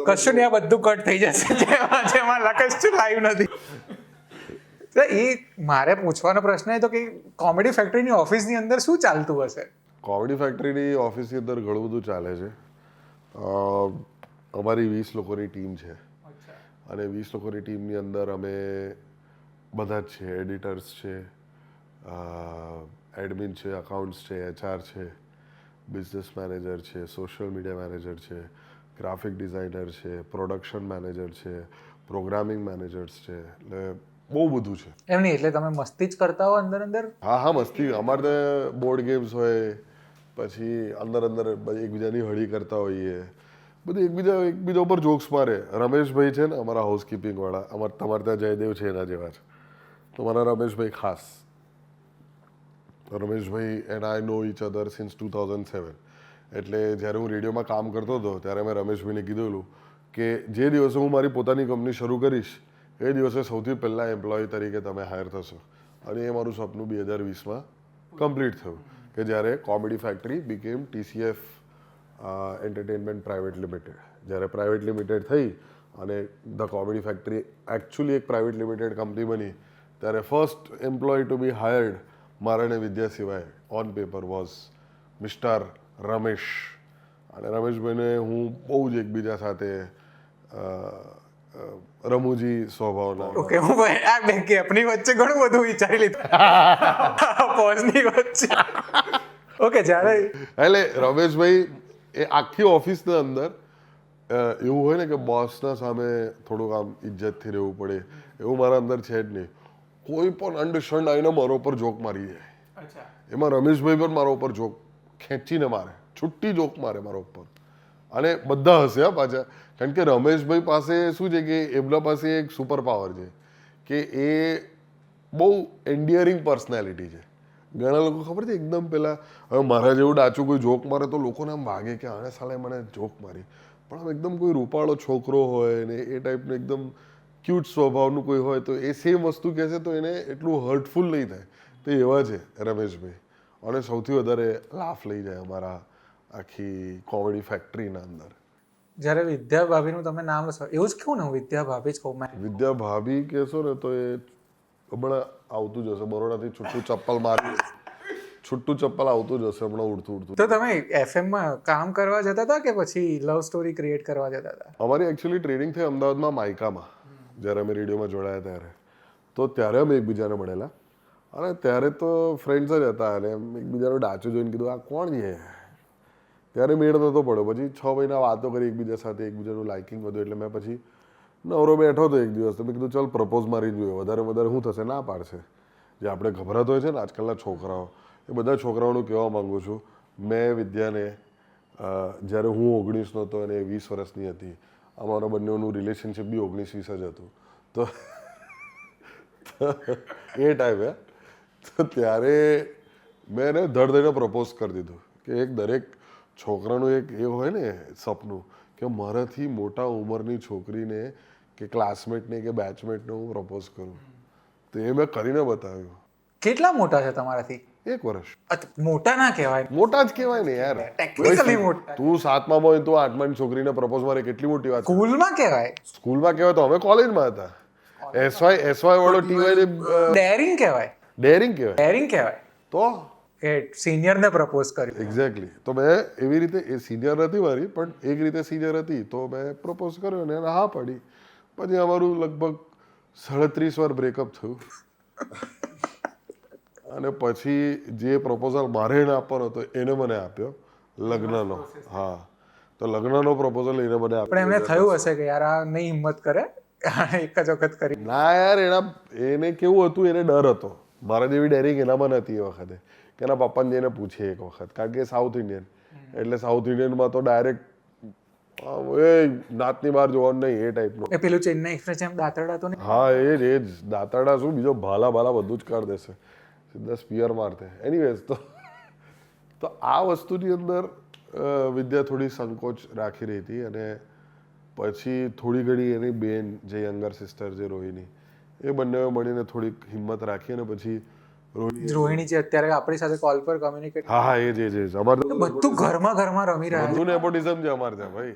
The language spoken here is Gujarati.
કશું નહીં, આ બધું કટ થઈ જશે જેમાં કશું લાઈવ નથી. તો એ મારે પૂછવાનો પ્રશ્ન એ તો કે કોમેડી ફેક્ટરીની ઓફિસની અંદર શું ચાલતું હશે? કોમેડી ફેક્ટરીની ઓફિસની અંદર ઘણું બધું ચાલે છે. અમારી 20 લોકોની ટીમ છે અને 20 લોકોની ટીમની અંદર અમે બધા જ છે. એડિટર્સ છે, એડમિન છે, અકાઉન્ટ્સ છે, HR છે, બિઝનેસ મેનેજર છે, સોશિયલ મીડિયા મેનેજર છે, ગ્રાફિક ડિઝાઇનર છે, પ્રોડક્શન મેનેજર છે, પ્રોગ્રામિંગ મેનેજર્સ છે. એટલે બહુ બધું છે. એમ નહીં, એટલે તમે મસ્તી જ કરતા હો અંદર અંદર? હા, મસ્તી. અમારે તો બોર્ડ ગેમ્સ હોય, પછી અંદર એકબીજાની હળી કરતા હોઈએ, બધું એકબીજા ઉપર જોક્સ મારે. રમેશભાઈ છે ને અમારા હાઉસકીપિંગ વાળા, તમારે ત્યાં જયદેવ છે એના જેવા છે, તો મારા રમેશભાઈ ખાસ. Rameshbhai and I know each other since 2007. એટલે જ્યારે હું રેડિયોમાં કામ કરતો હતો ત્યારે મેં રમેશભાઈને કીધેલું કે જે દિવસે હું મારી પોતાની કંપની શરૂ કરીશ એ દિવસે સૌથી પહેલાં એમ્પ્લોય તરીકે તમે હાયર થશો. અને એ મારું સપનું 2020માં કમ્પ્લીટ થયું કે જ્યારે comedy factory became TCF entertainment private limited. જ્યારે પ્રાઇવેટ લિમિટેડ થઈ અને ધ કોમેડી ફેક્ટરી એકચ્યુઅલી એક પ્રાઇવેટ લિમિટેડ કંપની બની, ત્યારે ફર્સ્ટ એમ્પ્લોય ટુ બી હાયર્ડ મારા અને વિદ્યા સિવાય on paper was mister Ramesh. અને રમેશભાઈને હું બહુ જ એકબીજા સાથે રમૂજી સ્વભાવના. ઓકે, હું આ બે ગેપની વચ્ચે ઘણું બધું વિચારી લીધું પોઝની વચ્ચે. ઓકે, જ્યારે એટલે રમેશભાઈ એ આખી ઓફિસના અંદર એવું હોય ને કે બોસના સામે થોડુંક આમ ઇજ્જતથી રહેવું પડે, એવું મારા અંદર છે જ નહીં. કોઈ પણ અંડરસ્ટેન્ડ આવીને મારા ઉપર જોક મારી જાય. એમાં રમેશભાઈ પણ મારા ઉપર જોક ખેંચીને મારે, છુટ્ટી જોક મારે મારા ઉપર. અને બધા હશે પાછા, કારણ કે રમેશભાઈ પાસે શું છે કે એમના પાસે એક સુપર પાવર છે કે એ બહુ એન્ડિયરિંગ પર્સનાલિટી છે. ઘણા લોકો ખબર છે એકદમ પેલા હવે મારા જેવું ડાચું કોઈ જોક મારે તો લોકોને આમ વાગે કે આને સાલે મને જોક મારી. પણ આમ એકદમ કોઈ રૂપાળો છોકરો હોય ને એ ટાઈપનું એકદમ ક્યુટ સ્વભાવનું કોઈ હોય તો એ સેમ વસ્તુ કહેશે તો એને એટલું હર્ટફુલ નહીં થાય. તો એવા છે રમેશભાઈ. અને સૌથી વધારે લાફ લઈ જાય અમારા આખી કોમેડી ફેક્ટરીના અંદર. જ્યારે વિદ્યા ભાભીનું તમે નામ લો, એવું જ કહું ને, હું વિદ્યા ભાભી જ કહું. વિદ્યા ભાભી કહેશો ને તો એ હમણાં આવતું જ હશે. બરોડાથી છૂટું ચપ્પલ આવતું જ હશે હમણાં ઉડતું. તો તમે FM-માં કામ કરવા જતા હતા કે પછી લવ સ્ટોરી ક્રિએટ કરવા જતા હતા? અમારી એકચ્યુઅલી ટ્રેનિંગ થઈ અમદાવાદમાં માયકામાં, જ્યારે અમે રેડિયોમાં જોડાયા ત્યારે. તો ત્યારે અમે એકબીજાને મળેલા અને ત્યારે તો ફ્રેન્ડ્સ જ હતા. અને એકબીજાનો ડાચો જોઈને કીધું આ કોણ છે. ત્યારે મેળ નહોતો પડ્યો. પછી 6 મહિના વાતો કરી એકબીજા સાથે, એકબીજાનું લાઇકિંગ વધ્યું. એટલે મેં પછી નવરો બેઠો હતો એક દિવસ, તો મેં કીધું ચાલ પ્રપોઝ મારી જોઈએ, વધારે શું થશે, ના પાડશે. જે આપણે ગભરાતો હોય છે ને આજકાલના છોકરાઓ, એ બધા છોકરાઓનું કહેવા માગું છું. મેં વિદ્યાને જ્યારે હું 19નો હતો અને 20 વર્ષની હતી, અમારા બંનેનું રિલેશનશિપ બી 19-20 જ હતું. તો એ ટાઈમે તો ત્યારે મેં એને ધડધડીને પ્રપોઝ કરી દીધું કે એક દરેક છોકરાનું એક એ હોય ને સપનું કે મારાથી મોટા ઉંમરની છોકરીને કે ક્લાસમેટને કે બેચમેટને હું પ્રપોઝ કરું. તો એ મેં કરીને બતાવ્યું. કેટલા મોટા છે તમારાથી? 1 વર્ષ. મોટા ના કહેવાય. મોટા જ કહેવાય ને યાર. ટેકનિકલી મોટા. તું 7મામાં હોય તો 8માની છોકરીને પ્રપોઝ મારે કેટલી મોટી વાત. સ્કૂલમાં કહેવાય. સ્કૂલમાં કહેવાય તો અમે કોલેજમાં હતા. SY વાળો TY ડેરિંગ કહેવાય. ડેરિંગ કહેવાય તો કે સિનિયરને પ્રપોઝ કર્યું. એક્ઝેક્ટલી. તો મેં એવી રીતે, એ સિનિયર નથી મારી પણ એક રીતે સિનિયર હતી, તો મેં પ્રપોઝ કર્યો અને એને હા પાડી. પછી અમારું લગભગ 37 વાર બ્રેકઅપ થયું. અને પછી જે પ્રપોઝલ મારે એને આપવાનો હતો એને મને આપ્યો લગ્નનો. હા, તો લગ્નનો પ્રપોઝલ એને મને આપ્યો. પણ એમને થયું હશે કે યાર આ નહીં હિંમત કરે, એક જ વખત કરી. ના યાર, એને કેવું હતું, એને ડર હતો. મારા જેવી ડેરિંગ એનામાં નથી એ વખતે કે એના પપ્પાને જઈને પૂછે એક વખત, કારણ કે સાઉથ ઇન્ડિયન, એટલે સાઉથ ઇન્ડિયનમાં તો ડાયરેક્ટ એ નાતની બહાર જોવાનું નહીં એ ટાઈપનું. એ પેલું ચેન્નઈ એક્સપ્રેસ એમ દાતરડા તો નહીં? હા, એ જ દાતરડા શું, બીજો ભાલા બધું જ કરી દેશે, સીધા સ્પિયર મારતે. એનીવેઝ, તો આ વસ્તુની અંદર વિદ્યા થોડી સંકોચ રાખી રહી હતી. અને પછી થોડી ઘણી એની બેન જે યંગર સિસ્ટર જે રોહિણી, એ બંને મળીને થોડીક હિંમત રાખી અને પછી રોહિણી જે અત્યારે આપણી સાથે કોલ પર કમ્યુનિકેટ. હા, એ જ અમારે બધું ઘરમાં રમી રહ્યા. બધું નેપોટિઝમ છે અમારે ત્યાં ભાઈ.